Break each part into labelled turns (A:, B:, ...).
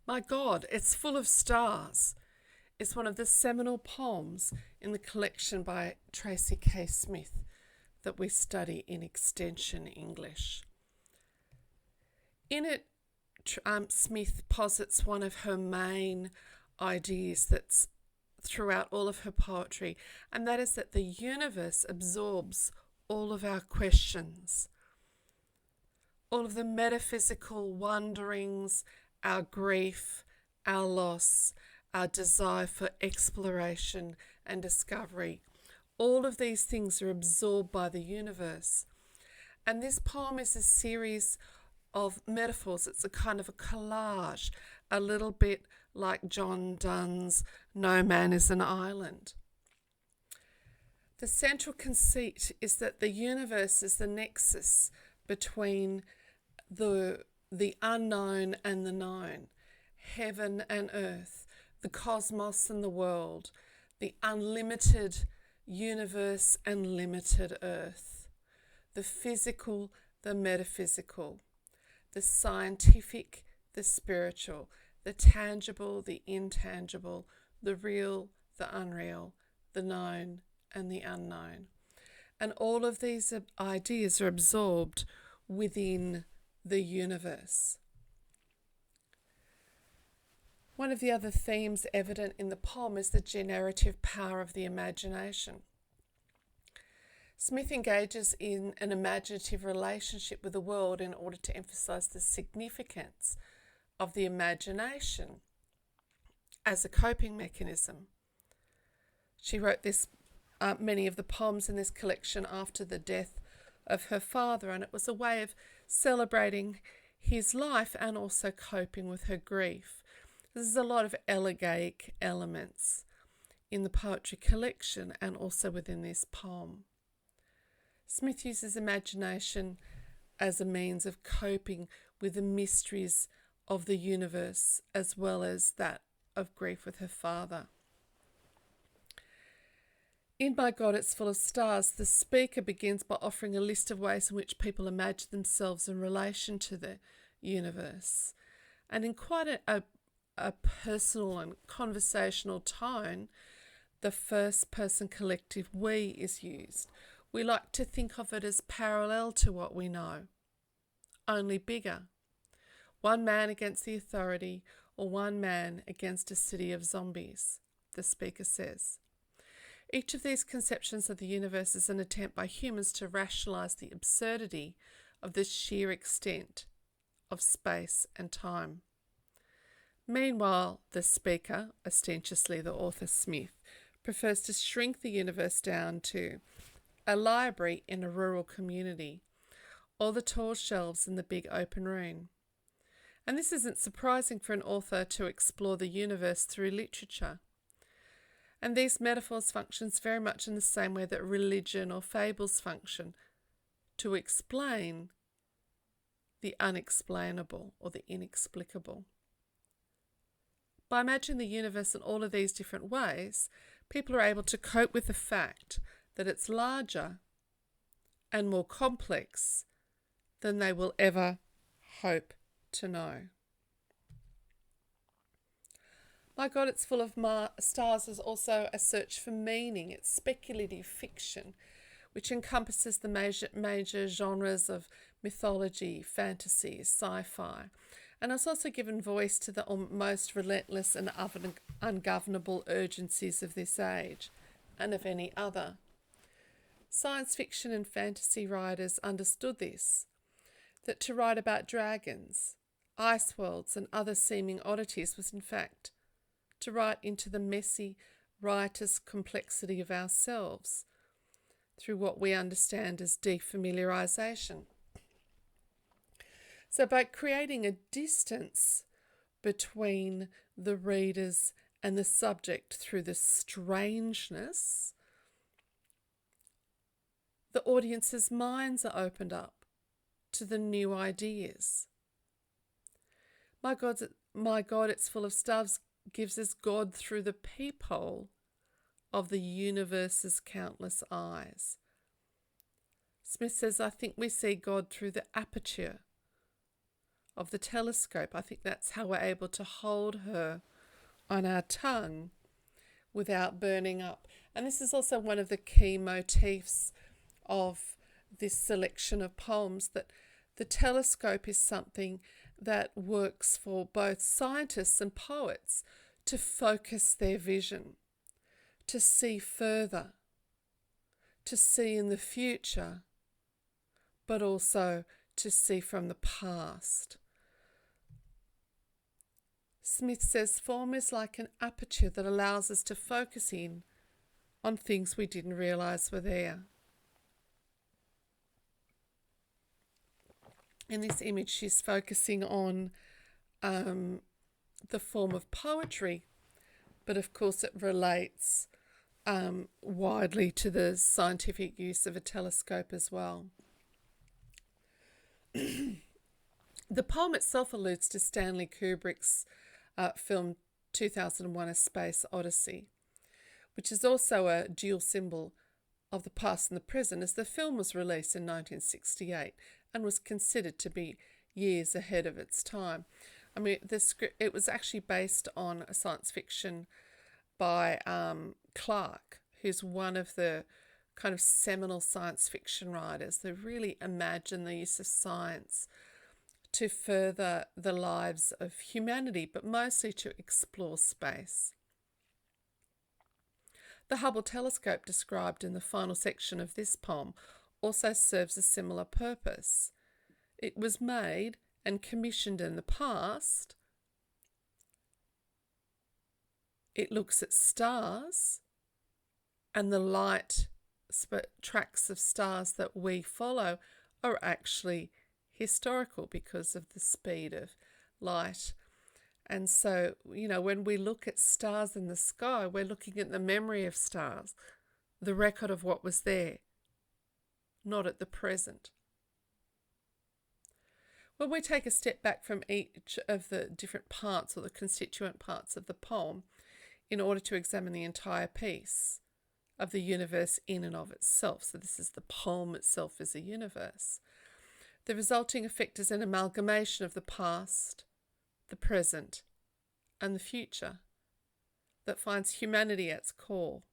A: My God, it's full of stars. It's one of the seminal poems in the collection by Tracy K. Smith that we study in Extension English. In it, Smith posits one of her main ideas that's throughout all of her poetry, and that is that the universe absorbs all of our questions, all of the metaphysical wonderings, our grief, our loss, our desire for exploration and discovery. All of these things are absorbed by the universe. And this poem is a series of metaphors. It's a kind of a collage, a little bit like John Donne's No Man is an Island. The central conceit is that the universe is the nexus between the unknown and the known, heaven and earth, the cosmos and the world, the unlimited universe and limited earth, the physical, the metaphysical, the scientific, the spiritual, the tangible, the intangible, the real, the unreal, the known and the unknown. And all of these ideas are absorbed within the universe. One of the other themes evident in the poem is the generative power of the imagination. Smith engages in an imaginative relationship with the world in order to emphasize the significance of the imagination as a coping mechanism. She wrote many of the poems in this collection after the death of her father, and it was a way of celebrating his life and also coping with her grief. There's a lot of elegiac elements in the poetry collection and also within this poem. Smith uses imagination as a means of coping with the mysteries of the universe as well as that of grief with her father. In My God, It's Full of Stars, the speaker begins by offering a list of ways in which people imagine themselves in relation to the universe. And in quite a personal and conversational tone, the first person collective we is used. We like to think of it as parallel to what we know, only bigger. One man against the authority, or one man against a city of zombies, the speaker says. Each of these conceptions of the universe is an attempt by humans to rationalize the absurdity of the sheer extent of space and time. Meanwhile, the speaker, ostentiously the author Smith, prefers to shrink the universe down to a library in a rural community, or the tall shelves in the big open room. And this isn't surprising for an author to explore the universe through literature. And these metaphors function very much in the same way that religion or fables function, to explain the unexplainable or the inexplicable. By imagining the universe in all of these different ways, people are able to cope with the fact that it's larger and more complex than they will ever hope to know. My God, It's Full of Stars is also a search for meaning. It's speculative fiction, which encompasses the major genres of mythology, fantasy, sci-fi. And it's also given voice to the most relentless and ungovernable urgencies of this age and of any other. Science fiction and fantasy writers understood this, that to write about dragons, ice worlds and other seeming oddities was in fact to write into the messy, riotous complexity of ourselves through what we understand as defamiliarization. So by creating a distance between the readers and the subject through the strangeness, the audience's minds are opened up to the new ideas. My God, It's Full of Stars gives us God through the peephole of the universe's countless eyes. Smith says, I think we see God through the aperture of the telescope. I think that's how we're able to hold her on our tongue without burning up. And this is also one of the key motifs of this selection of poems, that the telescope is something that works for both scientists and poets to focus their vision, to see further, to see in the future, but also to see from the past. Smith says form is like an aperture that allows us to focus in on things we didn't realise were there. In this image, she's focusing on the form of poetry, but of course it relates widely to the scientific use of a telescope as well. The poem itself alludes to Stanley Kubrick's film 2001: A Space Odyssey, which is also a dual symbol of the past and the present, as the film was released in 1968 and was considered to be years ahead of its time. I mean, it was actually based on a science fiction by Clarke, who's one of the kind of seminal science fiction writers that really imagine the use of science to further the lives of humanity, but mostly to explore space. The Hubble Telescope, described in the final section of this poem, also serves a similar purpose. It was made and commissioned in the past. It looks at stars, and the light tracks of stars that we follow are actually historical because of the speed of light. And so, when we look at stars in the sky, we're looking at the memory of stars, the record of what was there, not at the present. When we take a step back from each of the different parts or the constituent parts of the poem in order to examine the entire piece of the universe in and of itself, so this is the poem itself as a universe, the resulting effect is an amalgamation of the past, the present, and the future that finds humanity at its core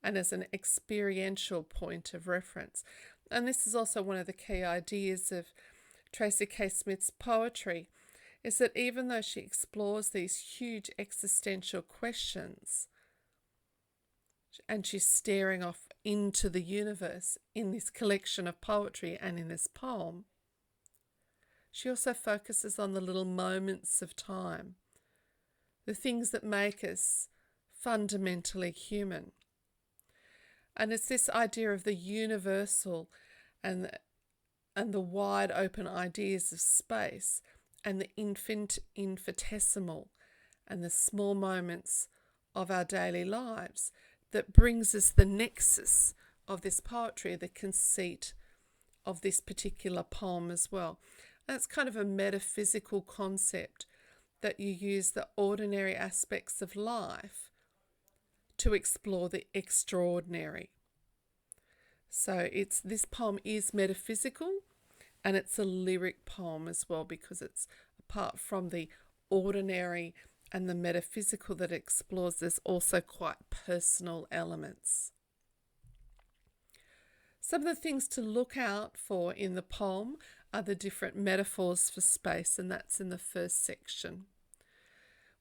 A: and as an experiential point of reference. And this is also one of the key ideas of Tracy K. Smith's poetry, is that even though she explores these huge existential questions and she's staring off into the universe in this collection of poetry and in this poem, she also focuses on the little moments of time, the things that make us fundamentally human. And it's this idea of the universal and the wide open ideas of space and the infinitesimal and the small moments of our daily lives that brings us the nexus of this poetry, the conceit of this particular poem as well. And it's kind of a metaphysical concept that you use the ordinary aspects of life to explore the extraordinary. So this poem is metaphysical, and it's a lyric poem as well, because it's, apart from the ordinary and the metaphysical that it explores, there's also quite personal elements. Some of the things to look out for in the poem are the different metaphors for space, and that's in the first section.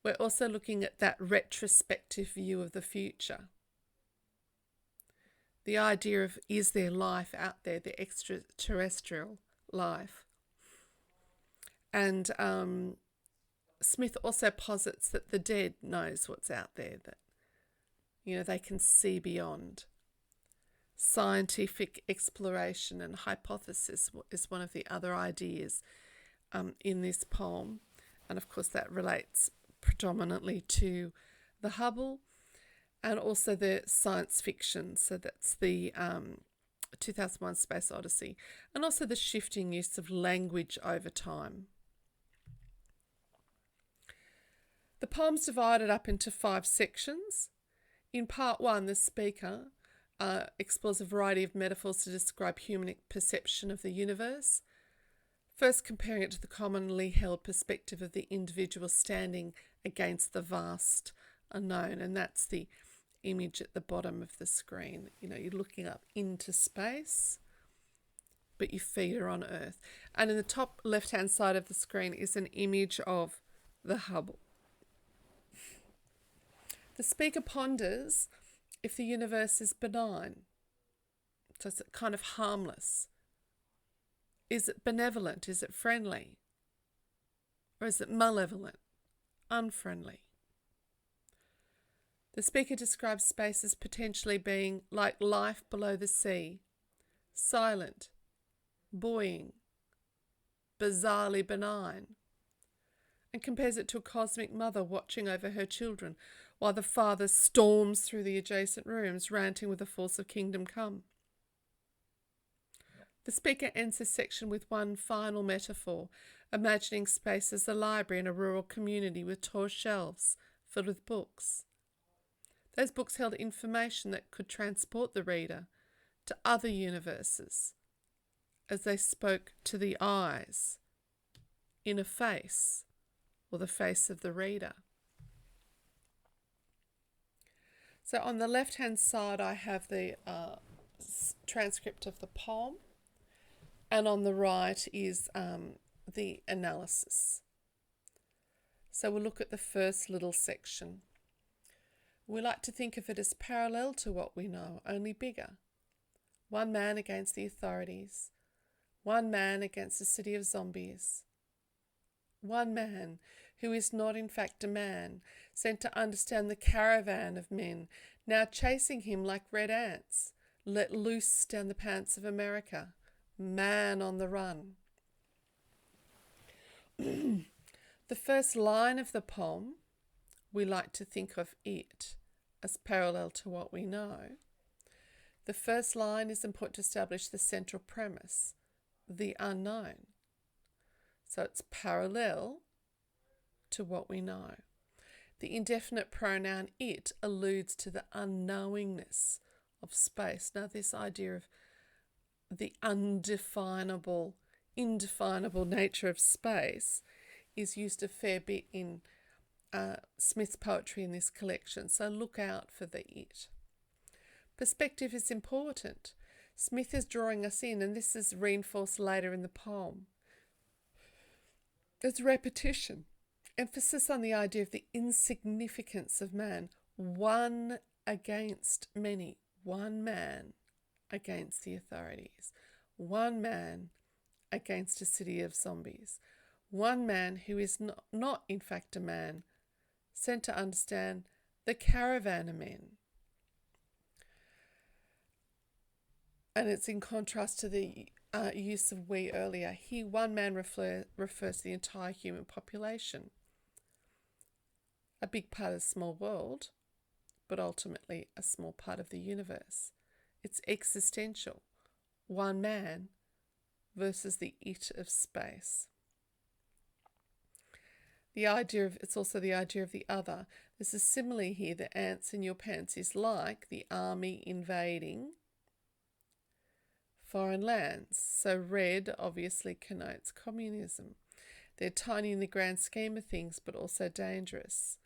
A: We're also looking at that retrospective view of the future. The idea of, is there life out there, the extraterrestrial life? And Smith also posits that the dead knows what's out there, that they can see beyond. Scientific exploration and hypothesis is one of the other ideas in this poem, and of course that relates predominantly to the Hubble and also the science fiction, so that's the 2001: Space Odyssey, and also the shifting use of language over time. The poem's divided up into 5 sections. In part 1, the speaker explores a variety of metaphors to describe human perception of the universe. First, comparing it to the commonly held perspective of the individual standing against the vast unknown, and that's the image at the bottom of the screen. You know, you're looking up into space, but your feet are on Earth. And in the top left-hand side of the screen is an image of the Hubble. The speaker ponders if the universe is benign. So it's kind of harmless. Is it benevolent? Is it friendly? Or is it malevolent, unfriendly? The speaker describes space as potentially being like life below the sea, silent, buoying, bizarrely benign, and compares it to a cosmic mother watching over her children while the father storms through the adjacent rooms, ranting with the force of kingdom come. The speaker ends this section with one final metaphor, imagining space as a library in a rural community with tall shelves filled with books. Those books held information that could transport the reader to other universes as they spoke to the eyes in a face or the face of the reader. So on the left-hand side, I have the transcript of the poem, and on the right is the analysis. So we'll look at the first little section. We like to think of it as parallel to what we know, only bigger. One man against the authorities. One man against a city of zombies. One man who is not in fact a man, sent to understand the caravan of men, now chasing him like red ants, let loose down the pants of America. Man on the run. The first line of the poem, we like to think of it as parallel to what we know. The first line is important to establish the central premise, the unknown. So it's parallel to what we know. The indefinite pronoun it alludes to the unknowingness of space. Now, this idea of the indefinable nature of space is used a fair bit in Smith's poetry in this collection, so look out for the it. Perspective is important. Smith is drawing us in, and this is reinforced later in the poem. There's repetition, emphasis on the idea of the insignificance of man, one against many, one man against the authorities, one man against a city of zombies, one man who is not in fact a man, sent to understand the caravan of men. And it's in contrast to the use of we earlier. Here, one man refers to the entire human population. A big part of a small world, but ultimately a small part of the universe. It's existential. One man versus the it of space. It's also the idea of the other. There's a simile here, the ants in your pants is like the army invading foreign lands. So red obviously connotes communism. They're tiny in the grand scheme of things, but also dangerous.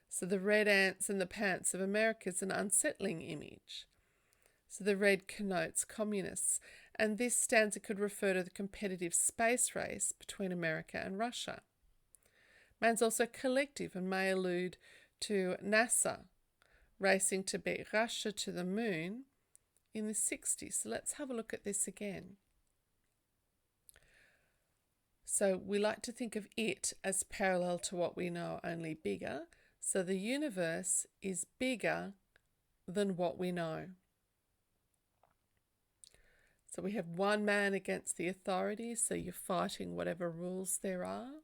A: So the red ants in the pants of America is an unsettling image. So the red connotes communists. And this stanza could refer to the competitive space race between America and Russia. Man's also collective and may allude to NASA racing to beat Russia to the moon in the 60s. So let's have a look at this again. So we like to think of it as parallel to what we know, only bigger. So the universe is bigger than what we know. So we have one man against the authorities, so you're fighting whatever rules there are.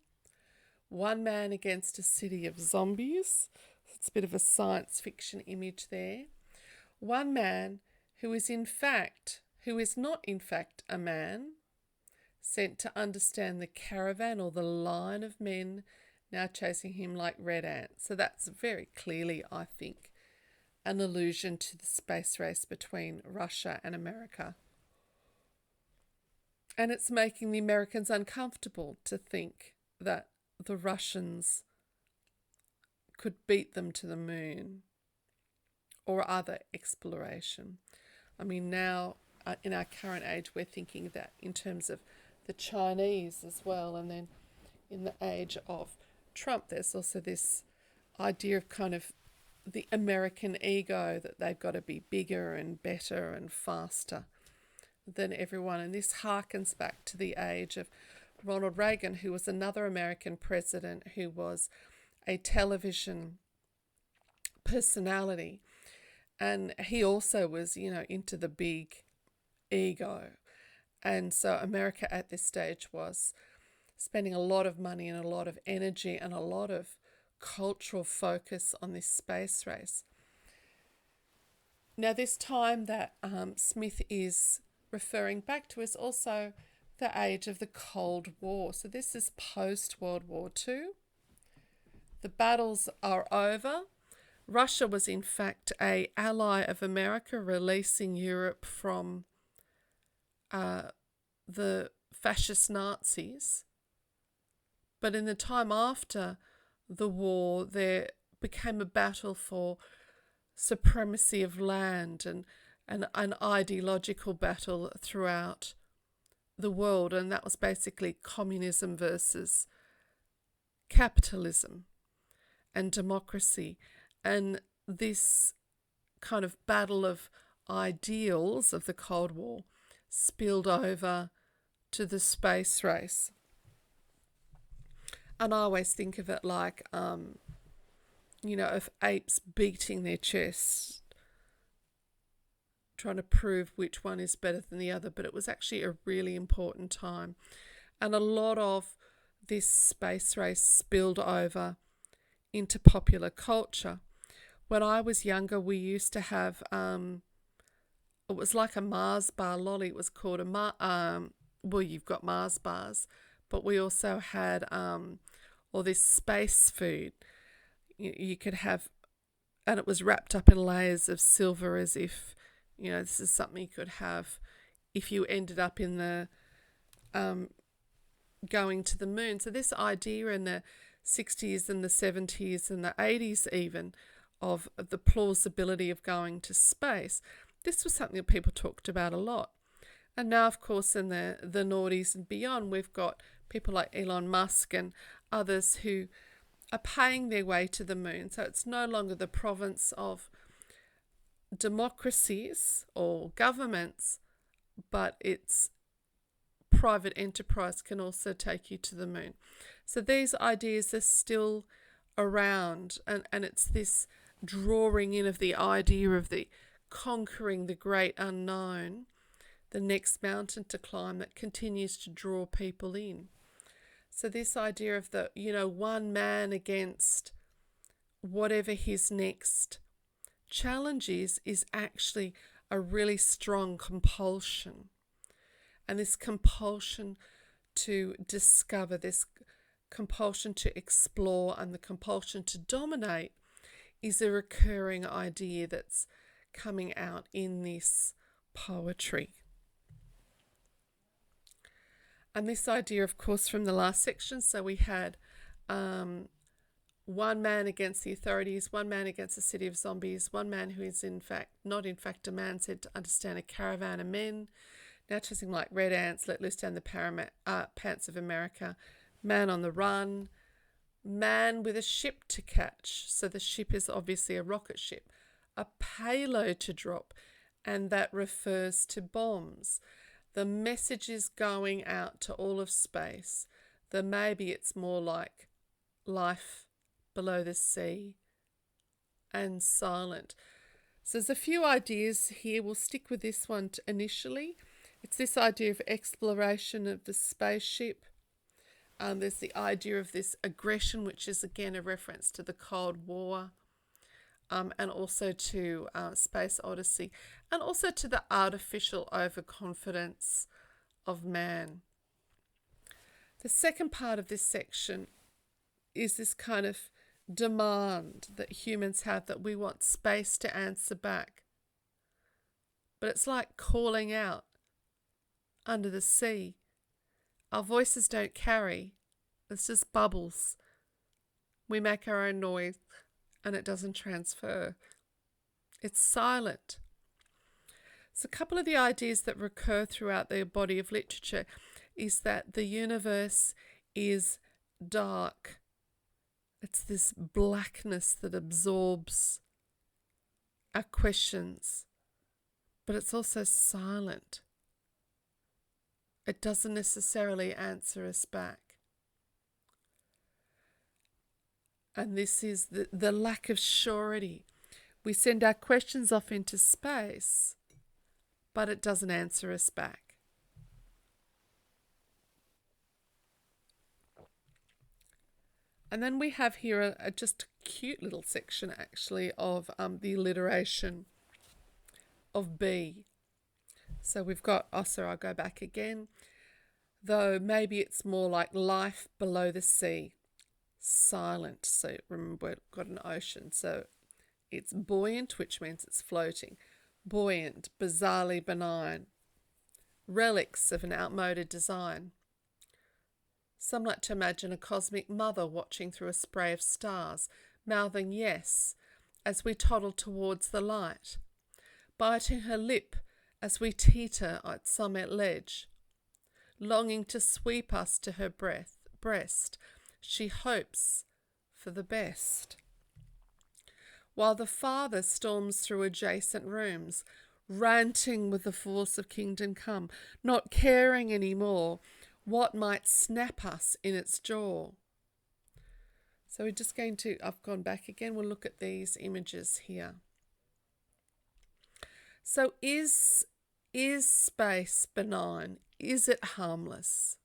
A: One man against a city of zombies. It's a bit of a science fiction image there. One man who is not in fact a man, sent to understand the caravan or the line of men now chasing him like red ants. So that's very clearly, I think, an allusion to the space race between Russia and America. And it's making the Americans uncomfortable to think that the Russians could beat them to the moon or other exploration. I mean, now in our current age, we're thinking that in terms of the Chinese as well. And then in the age of Trump, there's also this idea of kind of the American ego, that they've got to be bigger and better and faster than everyone. And this harkens back to the age of Ronald Reagan, who was another American president who was a television personality. And he also was, into the big ego. And so America at this stage was spending a lot of money and a lot of energy and a lot of cultural focus on this space race. Now, this time that Smith is referring back to is also the age of the Cold War. So this is post-World War II. The battles are over. Russia was in fact an ally of America, releasing Europe from the fascist Nazis. But in the time after the war, there became a battle for supremacy of land and an ideological battle throughout the world. And that was basically communism versus capitalism and democracy. And this kind of battle of ideals of the Cold War spilled over to the space race. And I always think of it like, of apes beating their chests, trying to prove which one is better than the other. But it was actually a really important time. And a lot of this space race spilled over into popular culture. When I was younger, we used to have, it was like a Mars bar lolly. It was called you've got Mars bars, but we also had all this space food. You could have, and it was wrapped up in layers of silver, as if, this is something you could have if you ended up in the going to the moon. So this idea in the 60s and the 70s and the 80s even of the plausibility of going to space, this was something that people talked about a lot. And now, of course, in the noughties and beyond, we've got people like Elon Musk and others who are paying their way to the moon. So it's no longer the province of democracies or governments, but it's private enterprise can also take you to the moon. So these ideas are still around, and it's this drawing in of the idea of the conquering the great unknown, the next mountain to climb, that continues to draw people in. So this idea of the, one man against whatever his next challenge is actually a really strong compulsion. And this compulsion to discover, this compulsion to explore, and the compulsion to dominate is a recurring idea that's coming out in this poetry. And this idea, of course, from the last section, so we had one man against the authorities, one man against a city of zombies, one man who is not in fact a man said to understand a caravan of men, now chasing like red ants, let loose down the pants of America, man on the run, man with a ship to catch. So the ship is obviously a rocket ship, a payload to drop, and that refers to bombs. The message is going out to all of space. That maybe it's more like life below the sea and silent. So there's a few ideas here. We'll stick with this one initially. It's this idea of exploration of the spaceship. There's the idea of this aggression, which is again a reference to the Cold War, and also to Space Odyssey, and also to the artificial overconfidence of man. The second part of this section is this kind of demand that humans have, that we want space to answer back. But it's like calling out under the sea. Our voices don't carry. It's just bubbles. We make our own noise and it doesn't transfer. It's silent. So a couple of the ideas that recur throughout the body of literature is that the universe is dark. It's this blackness that absorbs our questions, but it's also silent. It doesn't necessarily answer us back. And this is the lack of surety. We send our questions off into space, but it doesn't answer us back. And then we have here a just a cute little section actually of the alliteration of B. So we've got, I'll go back again. Though maybe it's more like life below the sea. Silent. So remember, we've got an ocean. So it's buoyant, which means it's floating. Buoyant, bizarrely benign. Relics of an outmoded design. Some like to imagine a cosmic mother watching through a spray of stars, mouthing yes as we toddle towards the light, biting her lip as we teeter at summit ledge, longing to sweep us to her breast. She hopes for the best. While the father storms through adjacent rooms, ranting with the force of kingdom come, not caring anymore what might snap us in its jaw. So we're just going to, I've gone back again, we'll look at these images here. So is space benign? Is it harmless?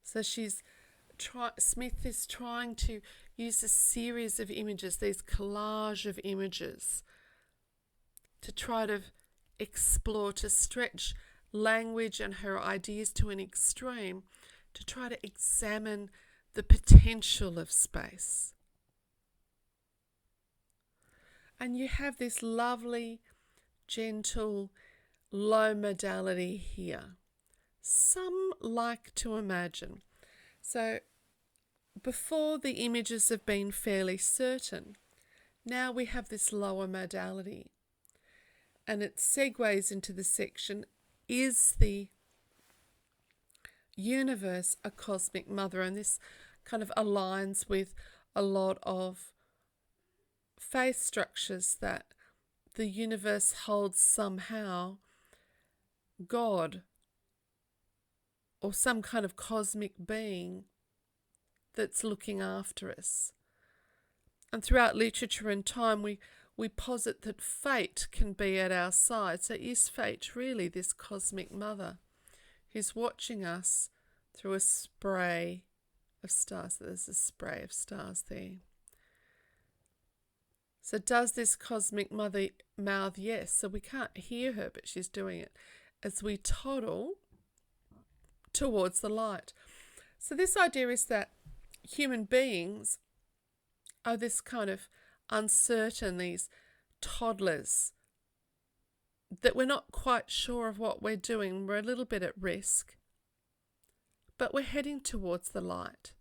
A: So Smith is trying to use a series of images, these collage of images, to try to explore, to stretch language and her ideas to an extreme, to try to examine the potential of space. And you have this lovely, gentle, low modality here. Some like to imagine. So before the images have been fairly certain, now we have this lower modality. And it segues into the section, is the universe a cosmic mother? And this kind of aligns with a lot of faith structures that the universe holds somehow God or some kind of cosmic being that's looking after us. And throughout literature and time, we posit that fate can be at our side. So is fate really this cosmic mother who's watching us through a spray of stars? There's a spray of stars there. So does this cosmic mother mouth yes? So we can't hear her, but she's doing it as we toddle towards the light. So this idea is that human beings are this kind of uncertain, these toddlers, that we're not quite sure of what we're doing. We're a little bit at risk, but we're heading towards the light.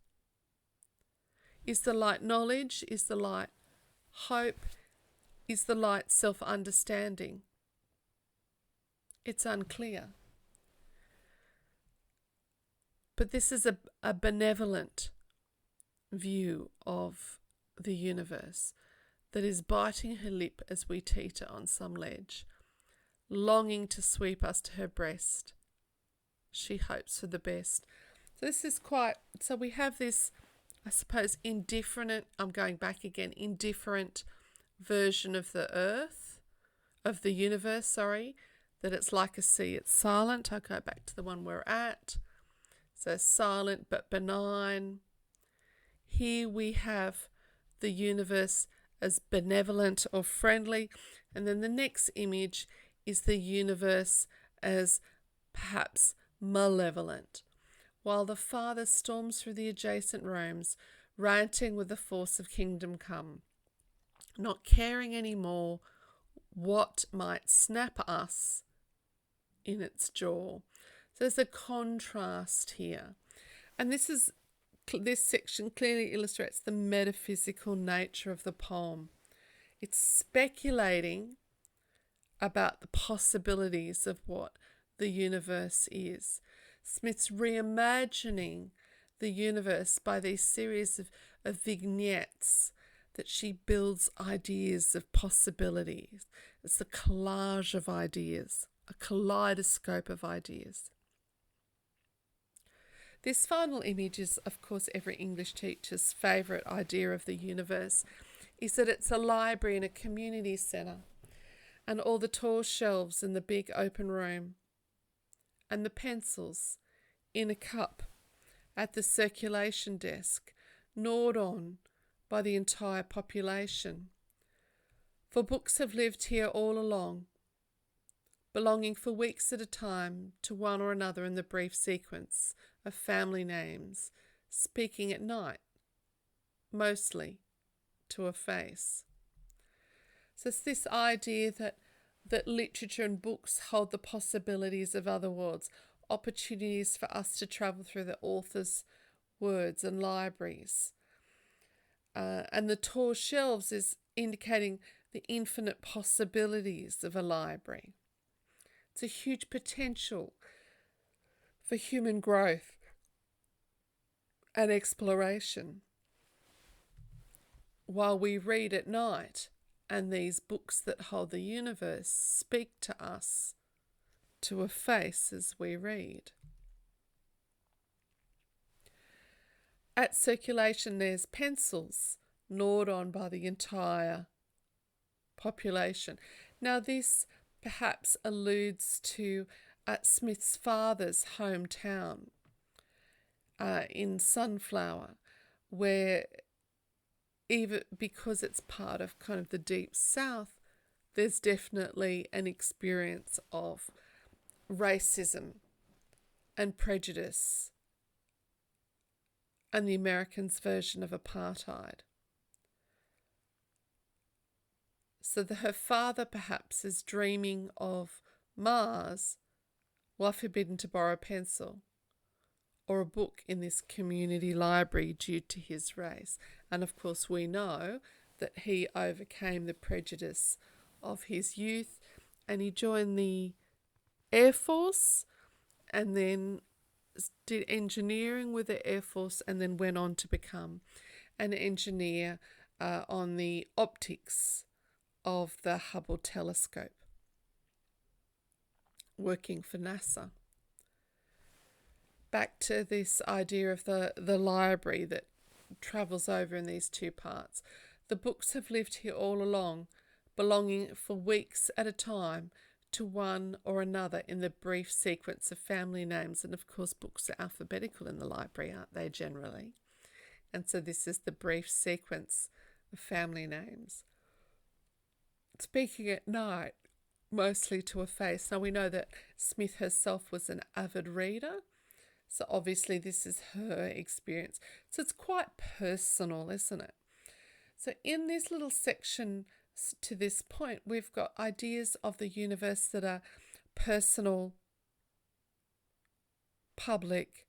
A: Is the light knowledge? Is the light hope? Is the light self-understanding? It's unclear. But this is a benevolent view of the universe that is biting her lip as we teeter on some ledge, longing to sweep us to her breast. She hopes for the best. So this is so we have this, I suppose, indifferent version of the earth, of the universe, that it's like a sea, it's silent. I'll go back to the one we're at. So silent but benign. Here we have the universe as benevolent or friendly. And then the next image is the universe as perhaps malevolent. While the father storms through the adjacent rooms, ranting with the force of kingdom come, not caring anymore what might snap us in its jaw. So there's a contrast here. And this section clearly illustrates the metaphysical nature of the poem. It's speculating about the possibilities of what the universe is. Smith's reimagining the universe by these series of vignettes that she builds ideas of possibilities. It's a collage of ideas, a kaleidoscope of ideas. This final image is, of course, every English teacher's favourite idea of the universe, is that it's a library and a community centre, and all the tall shelves in the big open room, and the pencils in a cup at the circulation desk, gnawed on by the entire population. For books have lived here all along, belonging for weeks at a time to one or another in the brief sequence of family names, speaking at night, mostly to a face. So it's this idea that literature and books hold the possibilities of other worlds, opportunities for us to travel through the author's words and libraries. And the tall shelves is indicating the infinite possibilities of a library. It's a huge potential for human growth and exploration. While we read at night, and these books that hold the universe speak to us, to a face as we read. At circulation, there's pencils gnawed on by the entire population. Now, this perhaps alludes to Smith's father's hometown in Sunflower, where even because it's part of kind of the deep south, there's definitely an experience of racism and prejudice and the Americans' version of apartheid. So her father perhaps is dreaming of Mars while forbidden to borrow a pencil or a book in this community library due to his race. And of course we know that he overcame the prejudice of his youth and he joined the Air Force and then did engineering with the Air Force and then went on to become an engineer on the optics of the Hubble Telescope, working for NASA. Back to this idea of the library that travels over in these two parts. The books have lived here all along, belonging for weeks at a time to one or another in the brief sequence of family names. And of course, books are alphabetical in the library, aren't they, generally? And so this is the brief sequence of family names. Speaking at night, mostly to a face. Now we know that Smith herself was an avid reader, so obviously this is her experience. So it's quite personal, isn't it? So in this little section to this point, we've got ideas of the universe that are personal, public,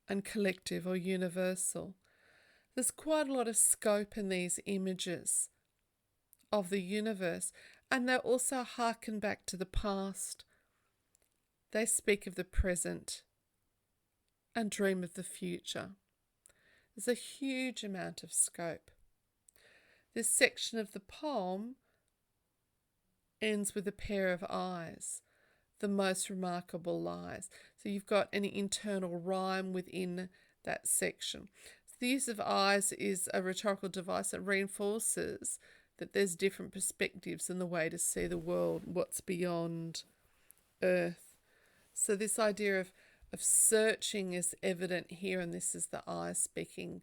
A: and collective or universal. There's quite a lot of scope in these images of the universe, and they also harken back to the past. They speak of the present and dream of the future. There's a huge amount of scope. This section of the poem ends with a pair of eyes, the most remarkable lies. So you've got an internal rhyme within that section. So the use of eyes is a rhetorical device that reinforces that there's different perspectives in the way to see the world, what's beyond Earth. So this idea of searching is evident here, and this is the eye speaking,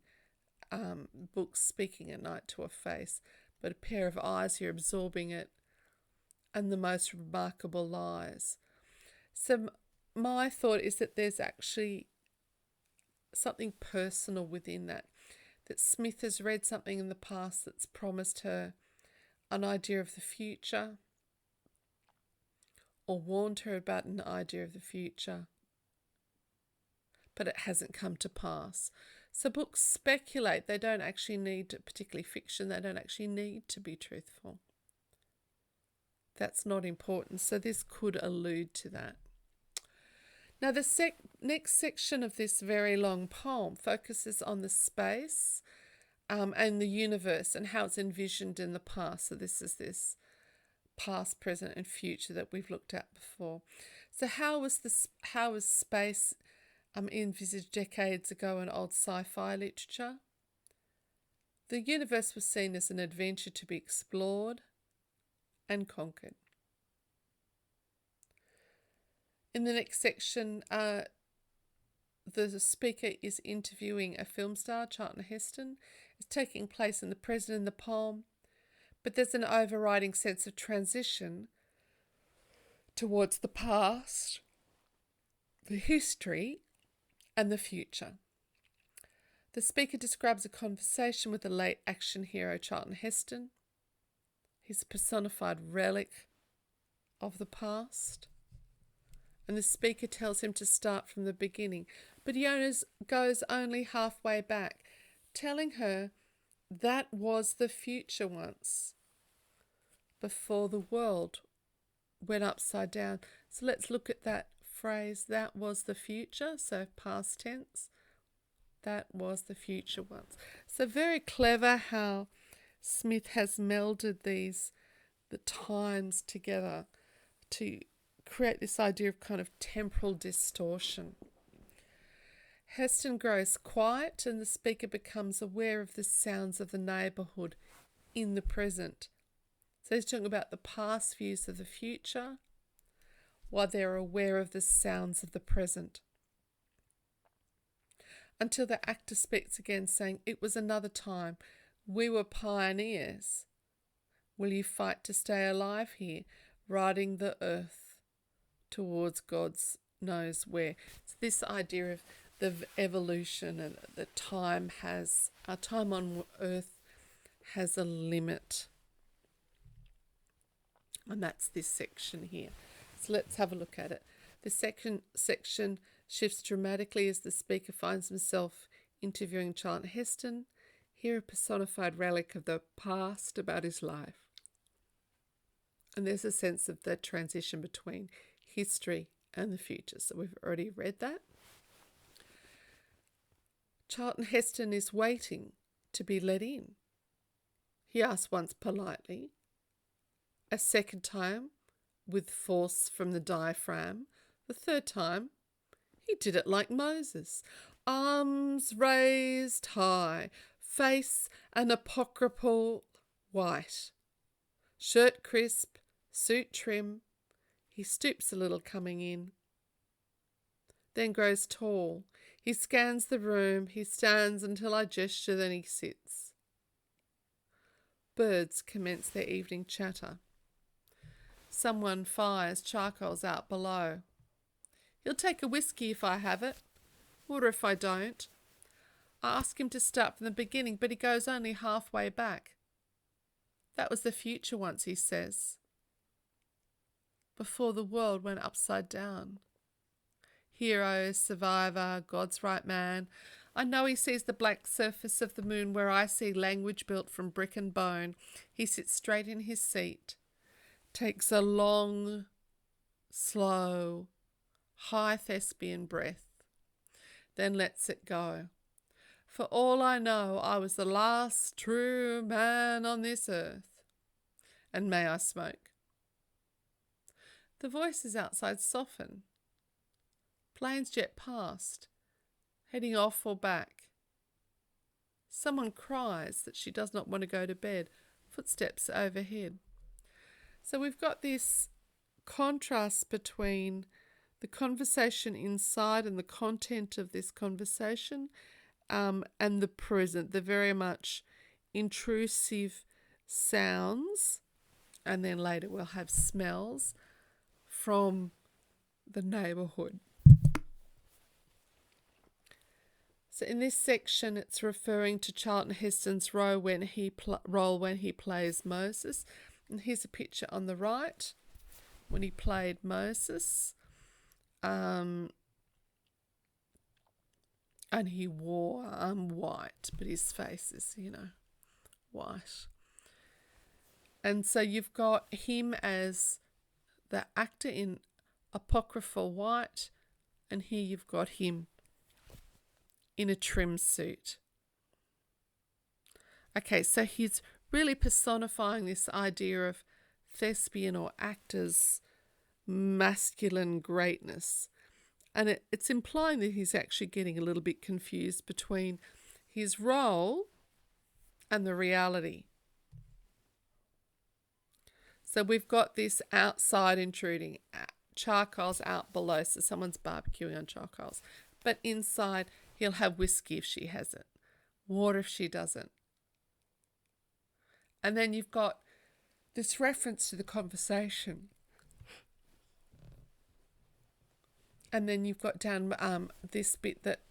A: books speaking at night to a face, but a pair of eyes here absorbing it, and the most remarkable lies. So my thought is that there's actually something personal within that Smith has read something in the past that's promised her an idea of the future, or warned her about an idea of the future, but it hasn't come to pass. So books speculate. They don't actually need, particularly fiction, they don't actually need to be truthful. That's not important. So this could allude to that. Now the next section of this very long poem focuses on the space and the universe and how it's envisioned in the past. So this is this past, present and future that we've looked at before. So how was space envisaged decades ago in old sci-fi literature? The universe was seen as an adventure to be explored and conquered. In the next section, the speaker is interviewing a film star, Charlton Heston. It's taking place in the present in the poem, but there's an overriding sense of transition towards the past, the history, and the future. The speaker describes a conversation with the late action hero Charlton Heston. He's a personified relic of the past. And the speaker tells him to start from the beginning. But he goes only halfway back, telling her that was the future once, before the world went upside down. So let's look at that phrase, that was the future, so past tense. That was the future once. So very clever how Smith has melded the times together to create this idea of kind of temporal distortion. Heston grows quiet and the speaker becomes aware of the sounds of the neighbourhood in the present. So he's talking about the past views of the future while they're aware of the sounds of the present. Until the actor speaks again, saying, "It was another time. We were pioneers. Will you fight to stay alive here, riding the earth towards God's knows where?" It's this idea of the evolution and that our time on earth has a limit. And that's this section here. So let's have a look at it. The second section shifts dramatically as the speaker finds himself interviewing Charlton Heston, here a personified relic of the past about his life. And there's a sense of that transition between history and the future. So we've already read that. Charlton Heston is waiting to be let in. He asks once politely, a second time with force from the diaphragm, the third time he did it like Moses, arms raised high, face an apocryphal white, shirt crisp, suit trim. He stoops a little coming in, then grows tall. He scans the room, he stands until I gesture, then he sits. Birds commence their evening chatter. Someone fires charcoals out below. He'll take a whiskey if I have it, water if I don't. I ask him to start from the beginning, but he goes only halfway back. That was the future once, he says, before the world went upside down. Hero, survivor, God's right man. I know he sees the black surface of the moon where I see language built from brick and bone. He sits straight in his seat, takes a long, slow, high thespian breath, then lets it go. For all I know, I was the last true man on this earth. And may I smoke? The voices outside soften. Planes jet past, heading off or back. Someone cries that she does not want to go to bed. Footsteps overhead. So we've got this contrast between the conversation inside and the content of this conversation and the present, the very much intrusive sounds, and then later we'll have smells from the neighbourhood. So in this section, it's referring to Charlton Heston's role when he plays Moses. And here's a picture on the right. when he played Moses. And he wore white, but his face is, white. And so you've got him as the actor in apocryphal white, and here you've got him in a trim suit. Okay, so he's really personifying this idea of thespian or actor's masculine greatness. And it's implying that he's actually getting a little bit confused between his role and the reality. So we've got this outside intruding. Charcoal's out below, so someone's barbecuing on charcoals. But inside, he'll have whiskey if she has it, water if she doesn't. And then you've got this reference to the conversation. And then you've got down this bit that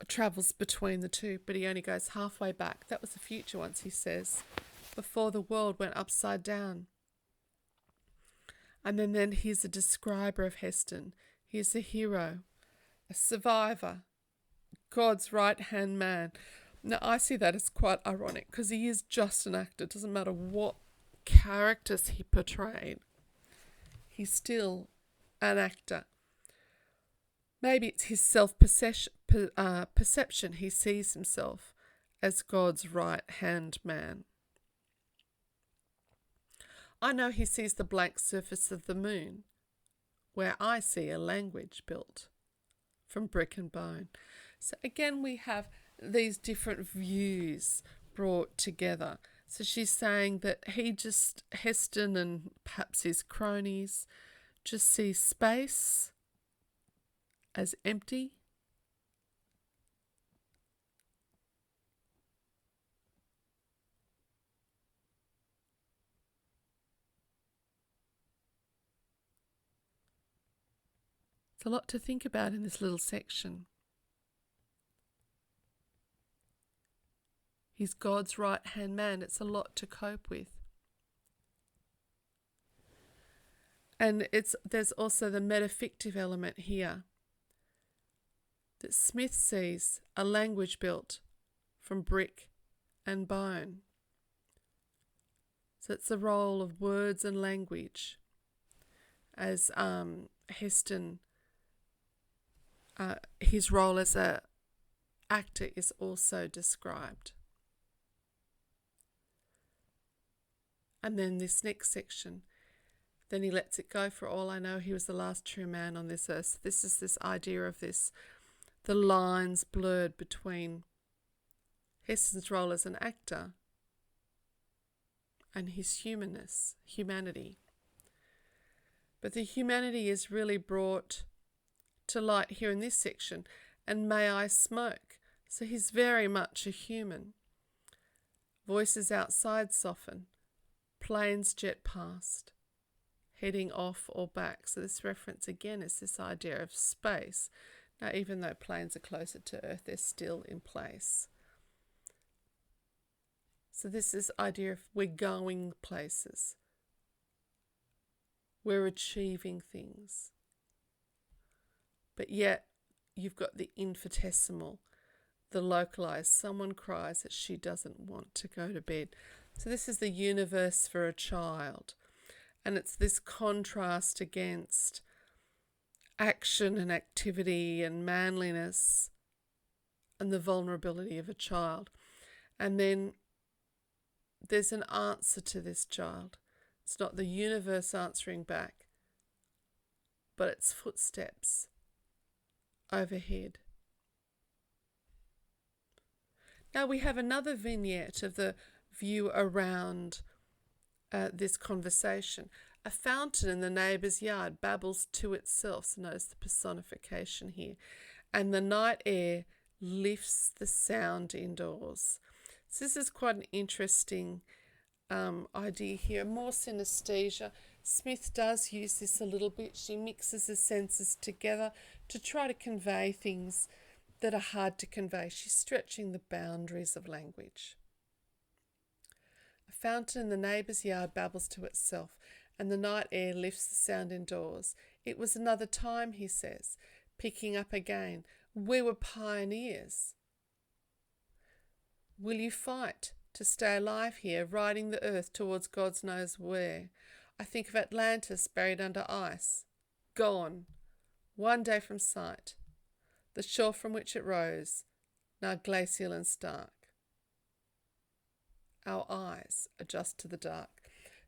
A: travels between the two, but he only goes halfway back. That was the future once, he says, before the world went upside down. And then he's a describer of Heston. He's a hero, a survivor, God's right-hand man. Now, I see that as quite ironic because he is just an actor. It doesn't matter what characters he portrayed. He's still an actor. Maybe it's his self-perception. He sees himself as God's right-hand man. I know he sees the blank surface of the moon, where I see a language built from brick and bone. So again, we have these different views brought together. So she's saying that Heston and perhaps his cronies just see space as empty. It's a lot to think about in this little section. He's God's right-hand man. It's a lot to cope with. And there's also the metafictive element here. That Smith sees a language built from brick and bone. So it's the role of words and language as Heston, his role as an actor is also described. And then this next section, then he lets it go. For all I know, he was the last true man on this earth. So this is this idea of the lines blurred between Heston's role as an actor and his humanity. But the humanity is really brought to light here in this section. And may I smoke. So he's very much a human. Voices outside soften. Planes jet past, heading off or back. So this reference again is this idea of space. Now, even though planes are closer to Earth, they're still in place. So this is idea of we're going places. We're achieving things. But yet, you've got the infinitesimal, the localized. Someone cries that she doesn't want to go to bed. So this is the universe for a child. And it's this contrast against action and activity and manliness and the vulnerability of a child. And then there's an answer to this child. It's not the universe answering back, but it's footsteps overhead. Now we have another vignette of the view around this conversation. A fountain in the neighbour's yard babbles to itself. So notice the personification here. And the night air lifts the sound indoors. So this is quite an interesting idea here. More synesthesia. Smith does use this a little bit. She mixes the senses together to try to convey things that are hard to convey. She's stretching the boundaries of language. A fountain in the neighbour's yard babbles to itself, and the night air lifts the sound indoors. It was another time, he says, picking up again. We were pioneers. Will you fight to stay alive here, riding the earth towards God knows where? I think of Atlantis buried under ice, gone, one day from sight, the shore from which it rose, now glacial and stark. Our eyes adjust to the dark.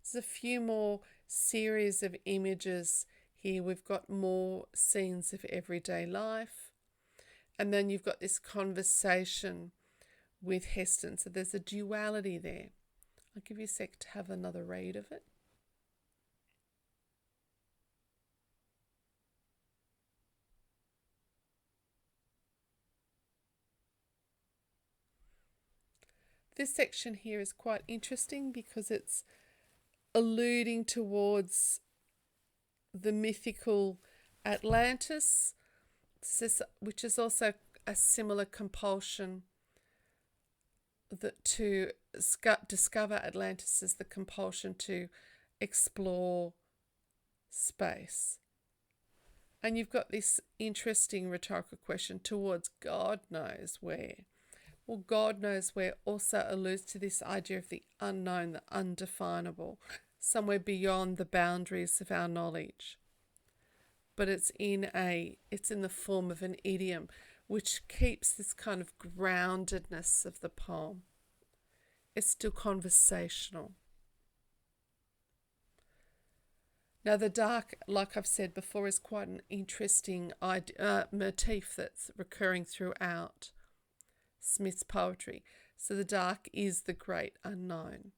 A: There's a few more series of images here. We've got more scenes of everyday life, and then you've got this conversation with Heston. So there's a duality there. I'll give you a sec to have another read of it. This section here is quite interesting because it's alluding towards the mythical Atlantis, which is also a similar compulsion that to discover Atlantis is the compulsion to explore space. And you've got this interesting rhetorical question towards God knows where. Well, God knows where also alludes to this idea of the unknown, the undefinable, somewhere beyond the boundaries of our knowledge. But it's in the form of an idiom, which keeps this kind of groundedness of the poem. It's still conversational. Now, the dark, like I've said before, is quite an interesting motif that's recurring throughout Smith's poetry. So the dark is the great unknown.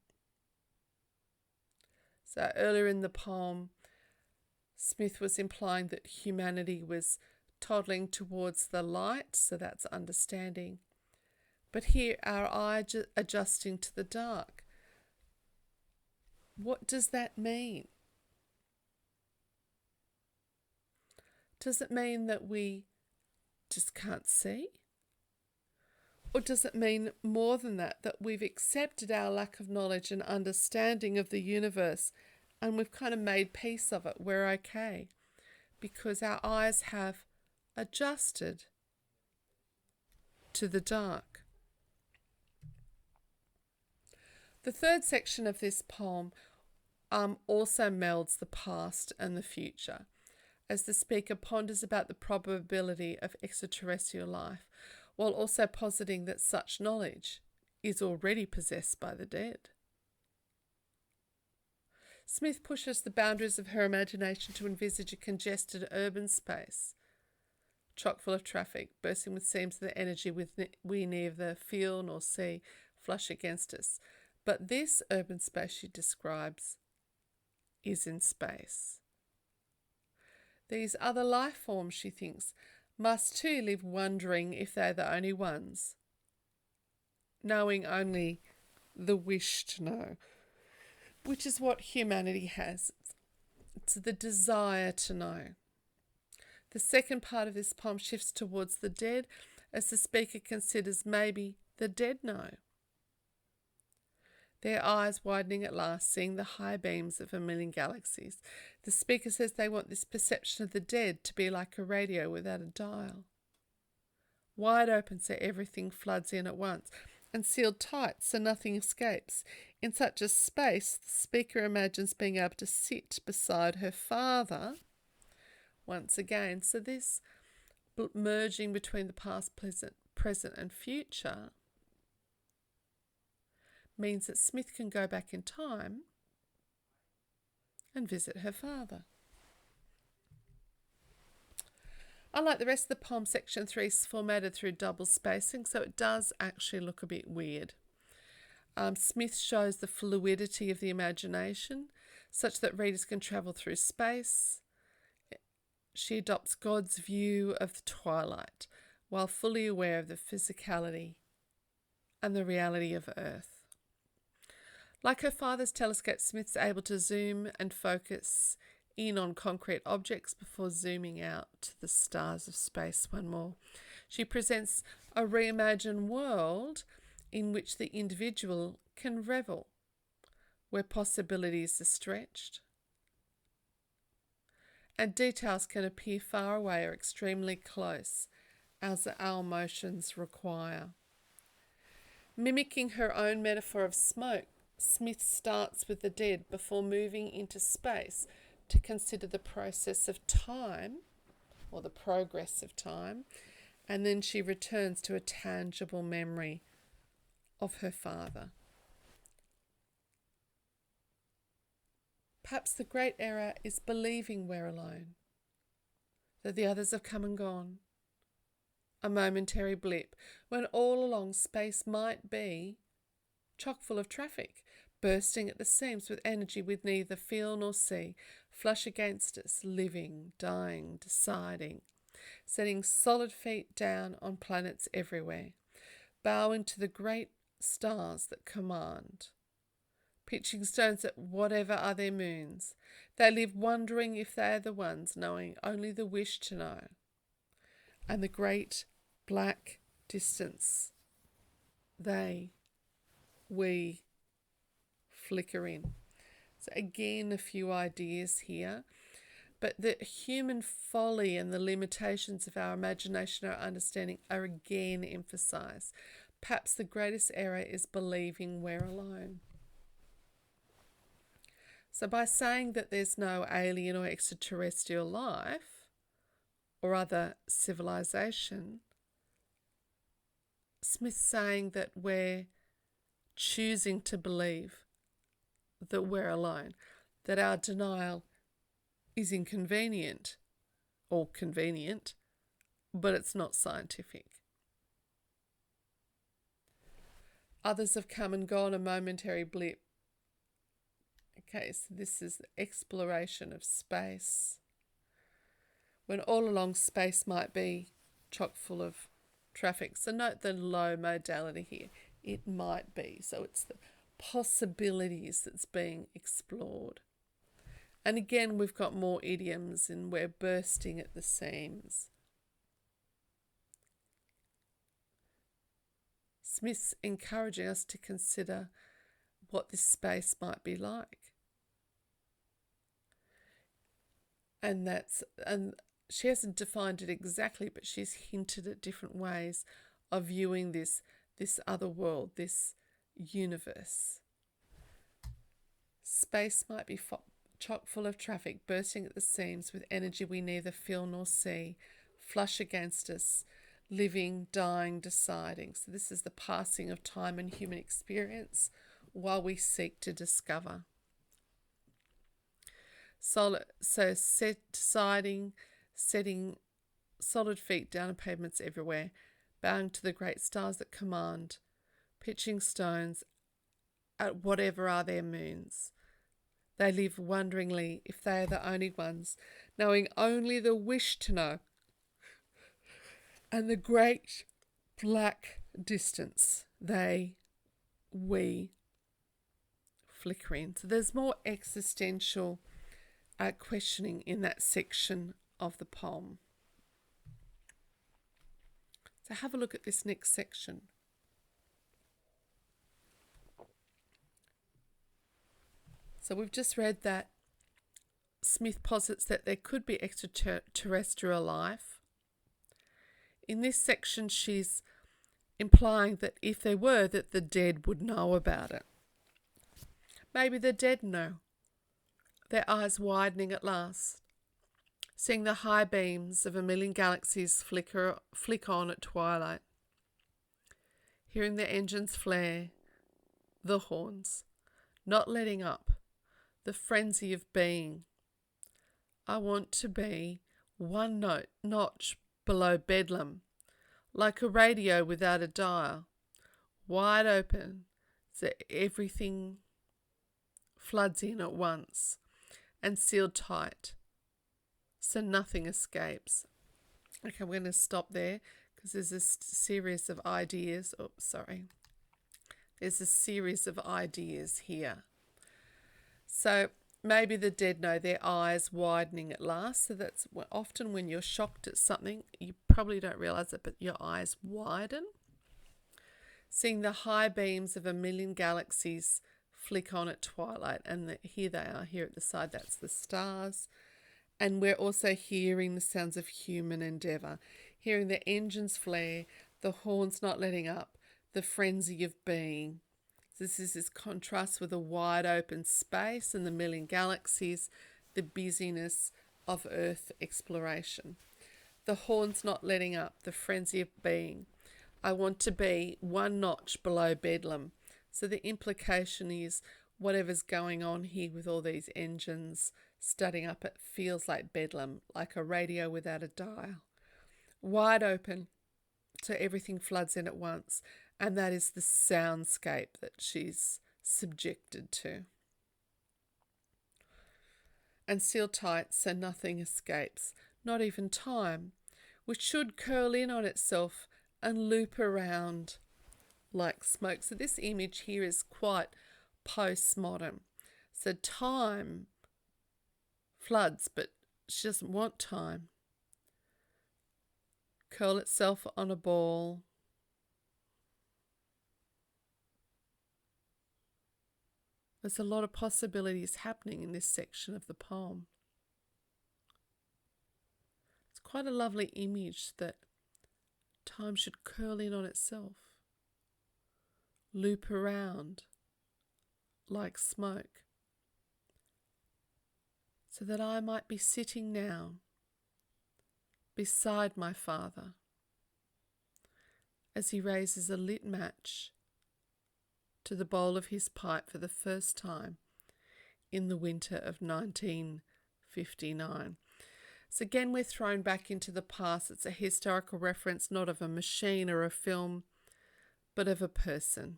A: So earlier in the poem, Smith was implying that humanity was toddling towards the light, so that's understanding. But here, our eye adjusting to the dark. What does that mean? Does it mean that we just can't see? Or does it mean more than that, that we've accepted our lack of knowledge and understanding of the universe and we've kind of made peace of it? We're okay because our eyes have adjusted to the dark. The third section of this poem also melds the past and the future as the speaker ponders about the probability of extraterrestrial life, while also positing that such knowledge is already possessed by the dead. Smith pushes the boundaries of her imagination to envisage a congested urban space, chock full of traffic, bursting with seams of the energy we neither feel nor see flush against us. But this urban space she describes is in space. These other life forms, she thinks, must too live wondering if they're the only ones, knowing only the wish to know, which is what humanity has. It's the desire to know. The second part of this poem shifts towards the dead as the speaker considers maybe the dead know. Their eyes widening at last, seeing the high beams of a million galaxies. The speaker says they want this perception of the dead to be like a radio without a dial. Wide open so everything floods in at once, and sealed tight so nothing escapes. In such a space, the speaker imagines being able to sit beside her father once again. So this merging between the past, present and future means that Smith can go back in time and visit her father. Unlike the rest of the poem, section 3 is formatted through double spacing, so it does actually look a bit weird. Smith shows the fluidity of the imagination, such that readers can travel through space. She adopts God's view of the twilight, while fully aware of the physicality and the reality of Earth. Like her father's telescope, Smith's able to zoom and focus in on concrete objects before zooming out to the stars of space one more. She presents a reimagined world in which the individual can revel, where possibilities are stretched, And details can appear far away or extremely close, as our emotions require. Mimicking her own metaphor of smoke, Smith starts with the dead before moving into space to consider the process of time, or the progress of time, and then she returns to a tangible memory of her father. Perhaps the great error is believing we're alone, that the others have come and gone. A momentary blip, when all along space might be chock full of traffic, bursting at the seams with energy we'd neither feel nor see, flush against us, living, dying, deciding, setting solid feet down on planets everywhere, bowing to the great stars that command, pitching stones at whatever are their moons. They live wondering if they are the ones, knowing only the wish to know. And the great black distance, we flicker in. So again, a few ideas here, but the human folly and the limitations of our imagination, our understanding are again emphasized. Perhaps the greatest error is believing we're alone. So by saying that there's no alien or extraterrestrial life or other civilization, Smith's saying that we're choosing to believe that we're alone, that our denial is inconvenient or convenient, but it's not scientific. Others have come and gone, a momentary blip. Okay, so this is the exploration of space, when all along space might be chock full of traffic. So note the low modality here. It might be. So it's the possibilities that's being explored. And again, we've got more idioms, and we're bursting at the seams. Smith's encouraging us to consider what this space might be like. And she hasn't defined it exactly, but she's hinted at different ways of viewing this other world, this universe. Space might be chock full of traffic, bursting at the seams with energy we neither feel nor see, flush against us, living, dying, deciding. So this is the passing of time and human experience while we seek to discover. Setting solid feet down on pavements everywhere, bowing to the great stars that command, pitching stones at whatever are their moons. They live wonderingly if they are the only ones, knowing only the wish to know. And the great black distance, we flicker in. So there's more existential questioning in that section of the poem. So have a look at this next section. So we've just read that Smith posits that there could be extraterrestrial life. In this section, she's implying that if there were, that the dead would know about it. Maybe the dead know, their eyes widening at last, seeing the high beams of a million galaxies flick on at twilight, hearing the engines flare, the horns, not letting up, the frenzy of being. I want to be one notch below bedlam, like a radio without a dial, wide open so everything floods in at once, and sealed tight so nothing escapes. Okay, I'm going to stop there because there's a series of ideas. There's a series of ideas here. So maybe the dead know, their eyes widening at last. So that's often when you're shocked at something, you probably don't realise it, but your eyes widen. Seeing the high beams of a million galaxies flick on at twilight, and here they are here at the side, that's the stars, And we're also hearing the sounds of human endeavour, hearing the engines flare, the horns not letting up, the frenzy of being. This is this contrast with a wide open space and the million galaxies, the busyness of Earth exploration. The horns not letting up, the frenzy of being. I want to be one notch below Bedlam. So the implication is whatever's going on here with all these engines starting up, it feels like Bedlam, like a radio without a dial. Wide open, so everything floods in at once, and that is the soundscape that she's subjected to. And sealed tight so nothing escapes, not even time, which should curl in on itself and loop around like smoke. So this image here is quite postmodern. So time floods, but she doesn't want time. Curl itself on a ball. There's a lot of possibilities happening in this section of the poem. It's quite a lovely image that time should curl in on itself, loop around like smoke, so that I might be sitting now beside my father as he raises a lit match to the bowl of his pipe for the first time in the winter of 1959. So again, we're thrown back into the past. It's a historical reference, not of a machine or a film, but of a person.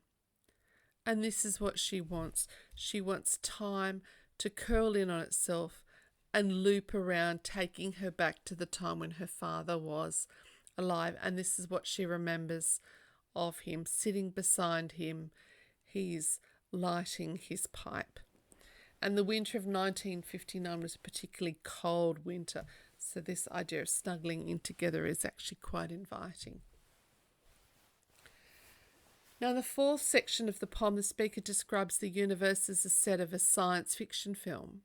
A: And this is what she wants. She wants time to curl in on itself and loop around, taking her back to the time when her father was alive. And this is what she remembers of him, sitting beside him. He's lighting his pipe. And the winter of 1959 was a particularly cold winter, so this idea of snuggling in together is actually quite inviting. Now, in the fourth section of the poem, the speaker describes the universe as a set of a science fiction film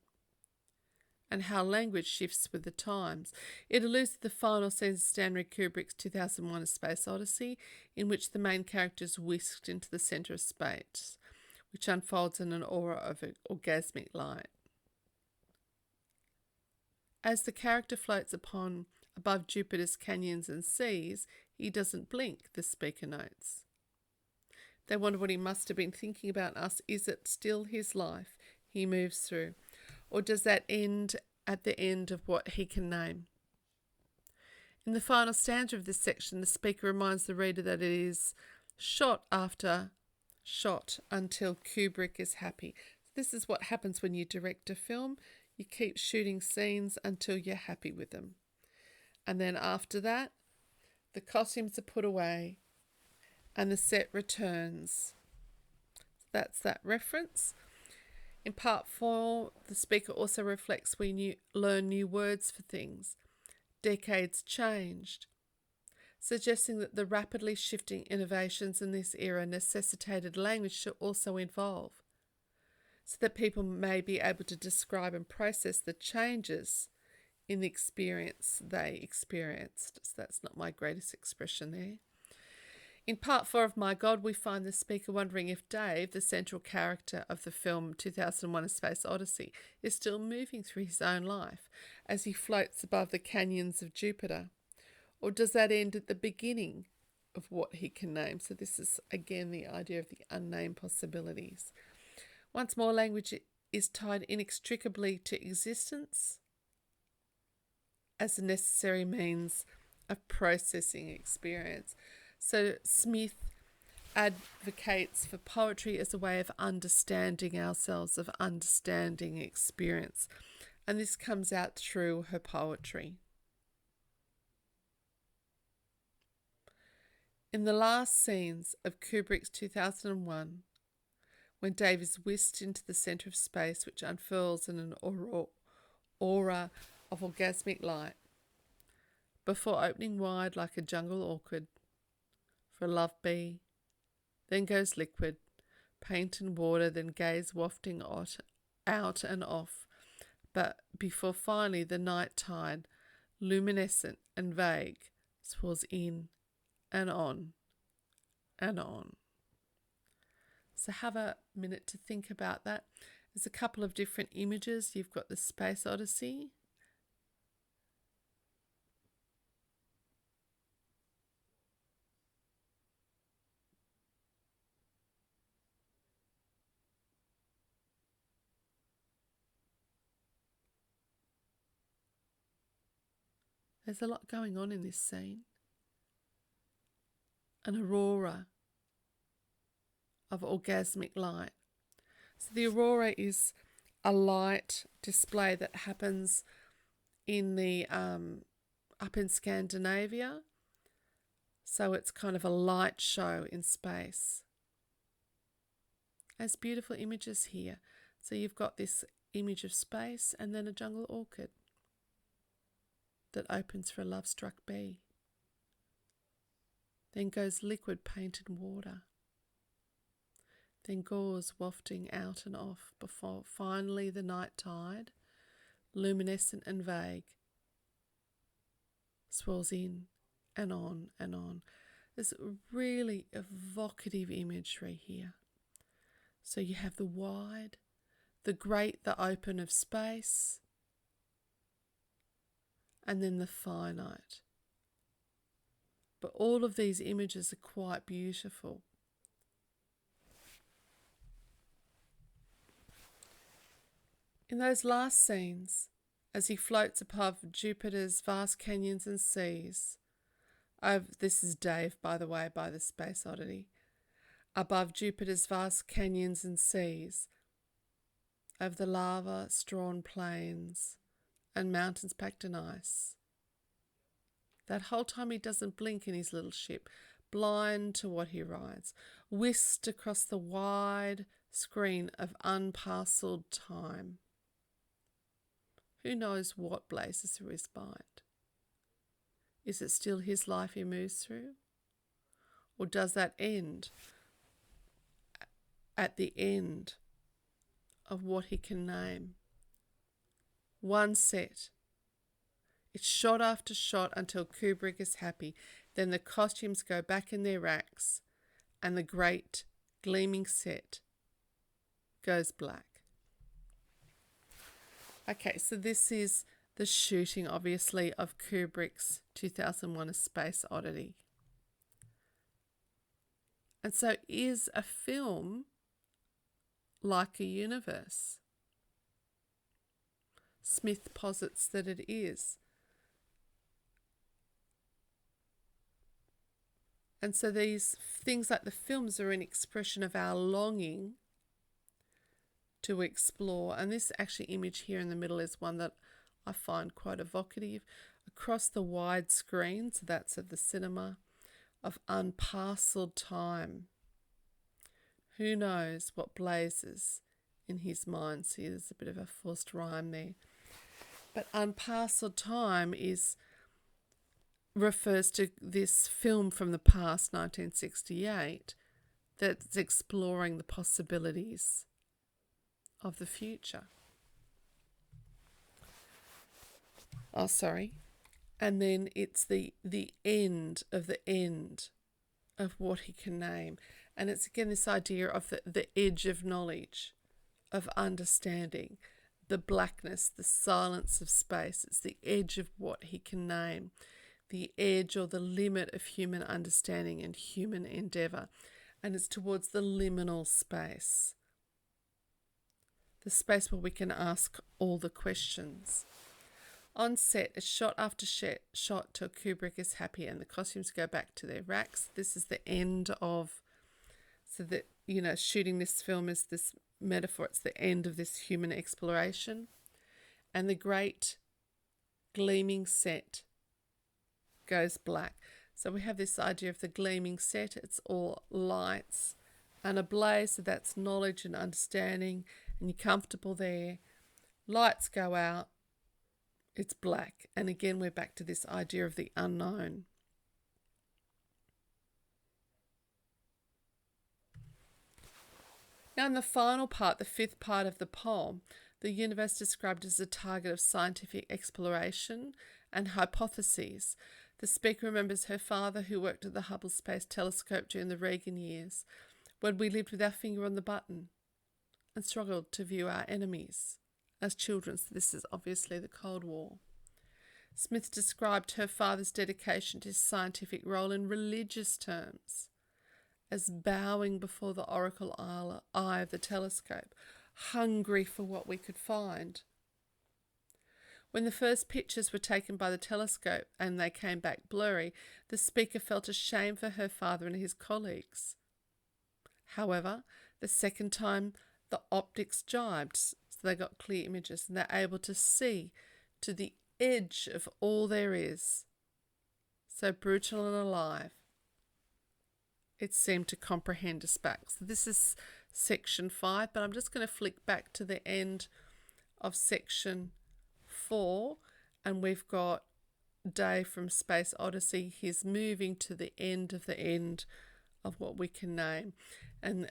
A: and how language shifts with the times. It alludes to the final scenes of Stanley Kubrick's 2001: A Space Odyssey, in which the main character is whisked into the centre of space, which unfolds in an aura of orgasmic light. As the character floats above Jupiter's canyons and seas, he doesn't blink, the speaker notes. They wonder what he must have been thinking about us. Is it still his life he moves through? Or does that end at the end of what he can name? In the final stanza of this section, the speaker reminds the reader that it is shot after shot until Kubrick is happy. This is what happens when you direct a film. You keep shooting scenes until you're happy with them. And then after that, the costumes are put away and the set returns. That's that reference. In part 4, the speaker also reflects we learn new words for things. Decades changed, suggesting that the rapidly shifting innovations in this era necessitated language to also evolve, so that people may be able to describe and process the changes in the experience they experienced. So that's not my greatest expression there. In part 4 of My God, we find the speaker wondering if Dave, the central character of the film 2001: A Space Odyssey, is still moving through his own life as he floats above the canyons of Jupiter. Or does that end at the beginning of what he can name? So this is, again, the idea of the unnamed possibilities. Once more, language is tied inextricably to existence as a necessary means of processing experience. So Smith advocates for poetry as a way of understanding ourselves, of understanding experience. And this comes out through her poetry. In the last scenes of Kubrick's 2001, when Dave is whisked into the centre of space, which unfurls in an aura of orgasmic light, before opening wide like a jungle orchid for a love bee, then goes liquid, paint and water, then gaze wafting out and off, but before finally the night tide, luminescent and vague, swirls in and on and on. So have a minute to think about that. There's a couple of different images. You've got the Space Odyssey. There's a lot going on in this scene. An aurora of orgasmic light. So the aurora is a light display that happens in the up in Scandinavia. So it's kind of a light show in space. There's beautiful images here. So you've got this image of space and then a jungle orchid that opens for a love-struck bee. Then goes liquid painted water. Then gauze wafting out and off before finally the night tide, luminescent and vague, swirls in and on and on. There's really evocative imagery here. So you have the wide, the great, the open of space, and then the finite. But all of these images are quite beautiful. In those last scenes, as he floats above Jupiter's vast canyons and seas, this is Dave, by the way, by the Space Oddity, above Jupiter's vast canyons and seas, over the lava-strewn plains and mountains packed in ice. That whole time he doesn't blink in his little ship, blind to what he rides, whisked across the wide screen of unparcelled time. Who knows what blazes through his mind? Is it still his life he moves through? Or does that end at the end of what he can name? One set. It's shot after shot until Kubrick is happy. Then the costumes go back in their racks and the great gleaming set goes black. Okay, so this is the shooting, obviously, of Kubrick's 2001 A Space Oddity. And so is a film like a universe? Smith posits that it is. And so these things like the films are an expression of our longing to explore. And this actually image here in the middle is one that I find quite evocative. Across the wide screen, so that's of the cinema, of unparcelled time. Who knows what blazes in his mind? See, there's a bit of a forced rhyme there. But unparcelled time refers to this film from the past, 1968, that's exploring the possibilities of the future. Oh, sorry. And then it's the end of the end of what he can name. And it's again this idea of the edge of knowledge, of understanding, the blackness, the silence of space. It's the edge of what he can name, the edge or the limit of human understanding and human endeavour. And it's towards the liminal space, the space where we can ask all the questions. On set, it's shot after shot till Kubrick is happy and the costumes go back to their racks. This is the end of, so that, you know, shooting this film is this metaphor. It's the end of this human exploration. And the great gleaming set goes black. So we have this idea of the gleaming set. It's all lights and ablaze. So that's knowledge and understanding. And you're comfortable there. Lights go out. It's black. And again, we're back to this idea of the unknown. Now in the final part, the fifth part of the poem, the universe described as a target of scientific exploration and hypotheses. The speaker remembers her father, who worked at the Hubble Space Telescope during the Reagan years, when we lived with our finger on the button and struggled to view our enemies as children. So this is obviously the Cold War. Smith described her father's dedication to his scientific role in religious terms as bowing before the oracle eye of the telescope, hungry for what we could find. When the first pictures were taken by the telescope and they came back blurry, the speaker felt ashamed for her father and his colleagues. However, the second time the optics jibed, so they got clear images and they're able to see to the edge of all there is. So brutal and alive, it seemed to comprehend us back. So this is section 5, but I'm just going to flick back to the end of section 4, and we've got Dave from Space Odyssey. He's moving to the end of what we can name. And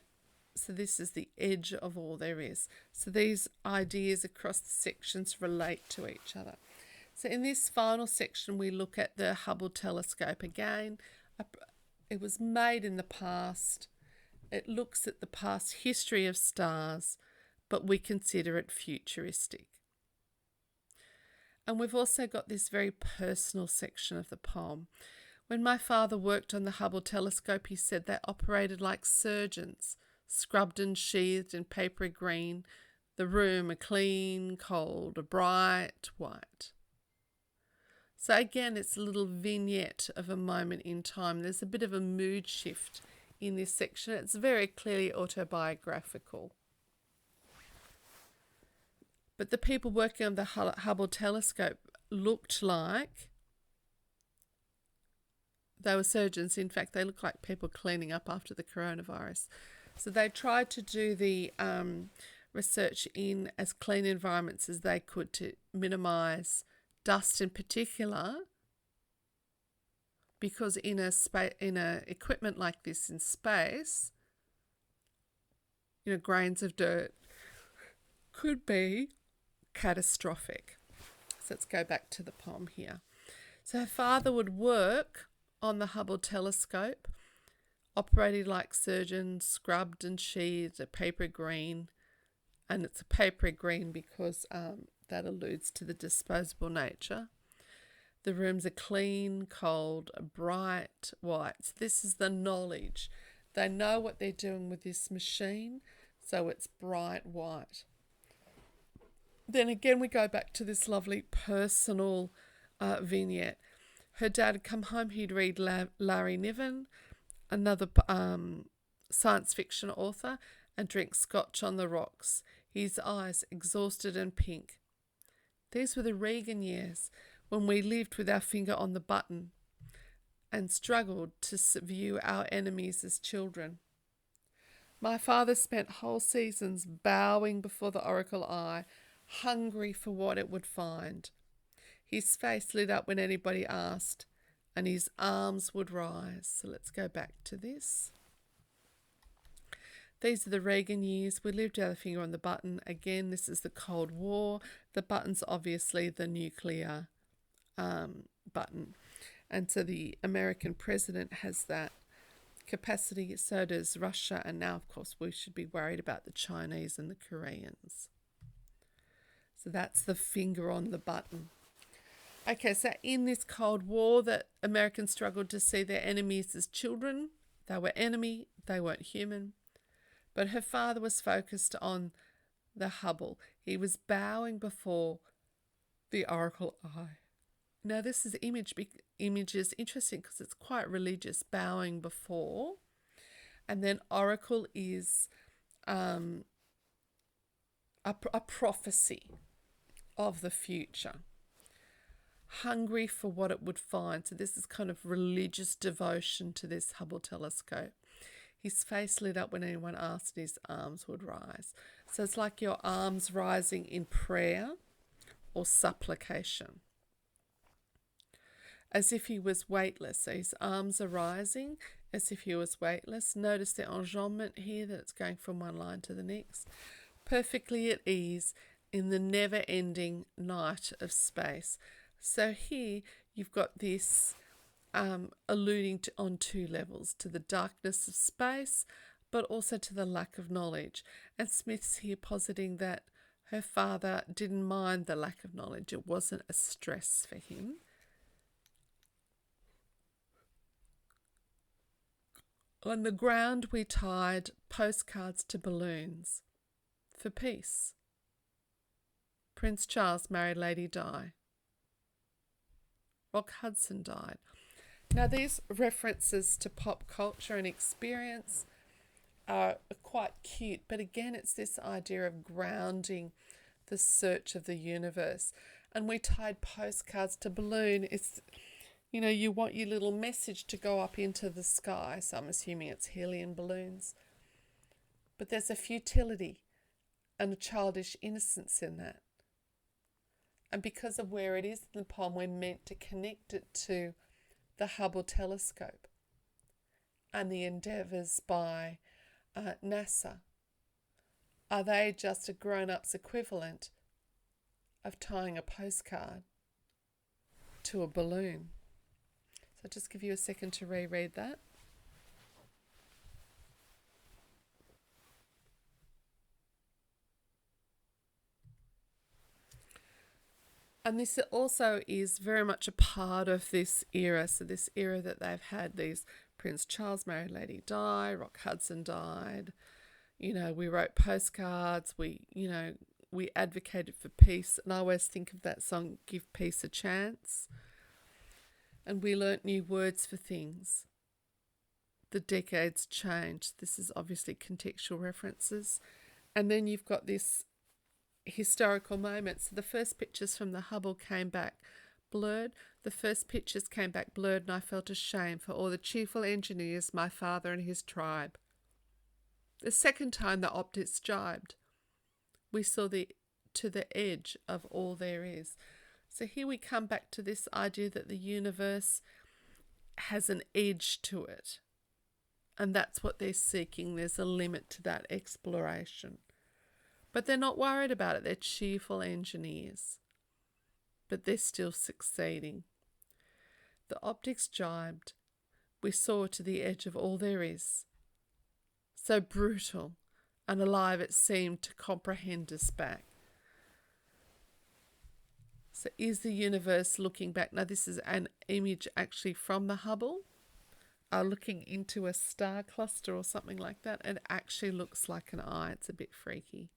A: so this is the edge of all there is. So these ideas across the sections relate to each other. So in this final section, we look at the Hubble Telescope again. It was made in the past. It looks at the past history of stars, but we consider it futuristic. And we've also got this very personal section of the poem. When my father worked on the Hubble Telescope, he said they operated like surgeons, scrubbed and sheathed in papery green, the room a clean, cold, a bright white. So again, it's a little vignette of a moment in time. There's a bit of a mood shift in this section. It's very clearly autobiographical. But the people working on the Hubble Telescope looked like they were surgeons. In fact, they look like people cleaning up after the coronavirus. So they tried to do the research in as clean environments as they could to minimise dust in particular, because in a equipment like this in space, grains of dirt could be catastrophic. So let's go back to the poem here. So her father would work on the Hubble Telescope, operating like surgeons, scrubbed and sheathed, a paper green, and it's a papery green because that alludes to the disposable nature. The rooms are clean, cold, bright white. So this is the knowledge. They know what they're doing with this machine, so it's bright white. Then again, we go back to this lovely personal vignette. Her dad had come home, he'd read Larry Niven, another science fiction author, and drink scotch on the rocks, his eyes exhausted and pink. These were the Reagan years, when we lived with our finger on the button and struggled to view our enemies as children. My father spent whole seasons bowing before the oracle eye, hungry for what it would find. His face lit up when anybody asked, and his arms would rise. So let's go back to this. These are the Reagan years. We lived with our finger on the button. Again, this is the Cold War. The button's obviously the nuclear button. And so the American president has that capacity. So does Russia. And now, of course, we should be worried about the Chinese and the Koreans. So that's the finger on the button. Okay, so in this Cold War, that Americans struggled to see their enemies as children. They were enemy. They weren't human. But her father was focused on the Hubble. He was bowing before the oracle eye. Now this is image is interesting because it's quite religious, bowing before. And then oracle is a prophecy of the future. Hungry for what it would find. So this is kind of religious devotion to this Hubble telescope. His face lit up when anyone asked, and his arms would rise. So it's like your arms rising in prayer or supplication. As if he was weightless. So his arms are rising as if he was weightless. Notice the enjambment here, that it's going from one line to the next. Perfectly at ease in the never-ending night of space. So here you've got this alluding to on two levels, to the darkness of space, but also to the lack of knowledge. And Smith's here positing that her father didn't mind the lack of knowledge. It wasn't a stress for him. On the ground we tied postcards to balloons for peace. Prince Charles married Lady Di. Rock Hudson died. Now these references to pop culture and experience are quite cute, but again it's this idea of grounding the search of the universe. And we tied postcards to balloon. It's, you know, you want your little message to go up into the sky, so I'm assuming it's helium balloons. But there's a futility and a childish innocence in that. And because of where it is in the poem, we're meant to connect it to the Hubble Telescope and the endeavours by NASA. Are they just a grown-up's equivalent of tying a postcard to a balloon? So I'll just give you a second to reread that. And this also is very much a part of this era. So this era that they've had, these Prince Charles married Lady Di, Rock Hudson died. You know, we wrote postcards. We advocated for peace. And I always think of that song, Give Peace a Chance. And we learnt new words for things. The decades changed. This is obviously contextual references. And then you've got this historical moment. So the first pictures from the Hubble came back blurred. The first pictures came back blurred, and I felt ashamed for all the cheerful engineers, my father and his tribe. The second time the optics jibed, we saw to the edge of all there is. So here we come back to this idea that the universe has an edge to it. And that's what they're seeking. There's a limit to that exploration. But they're not worried about it. They're cheerful engineers. But they're still succeeding. The optics jibed. We saw to the edge of all there is. So brutal and alive it seemed to comprehend us back. So is the universe looking back? Now this is an image actually from the Hubble. Looking into a star cluster or something like that. It actually looks like an eye. It's a bit freaky.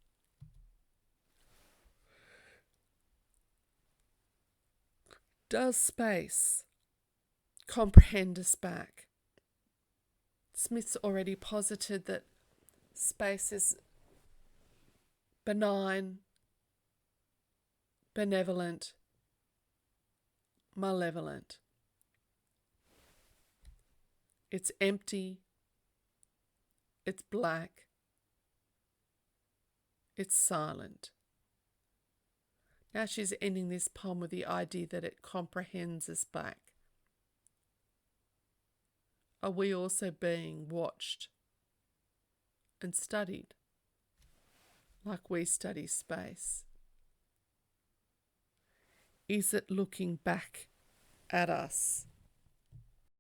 A: Does space comprehend us back? Smith's already posited that space is benign, benevolent, malevolent. It's empty, it's black, it's silent. Now she's ending this poem with the idea that it comprehends us back. Are we also being watched and studied like we study space? Is it looking back at us?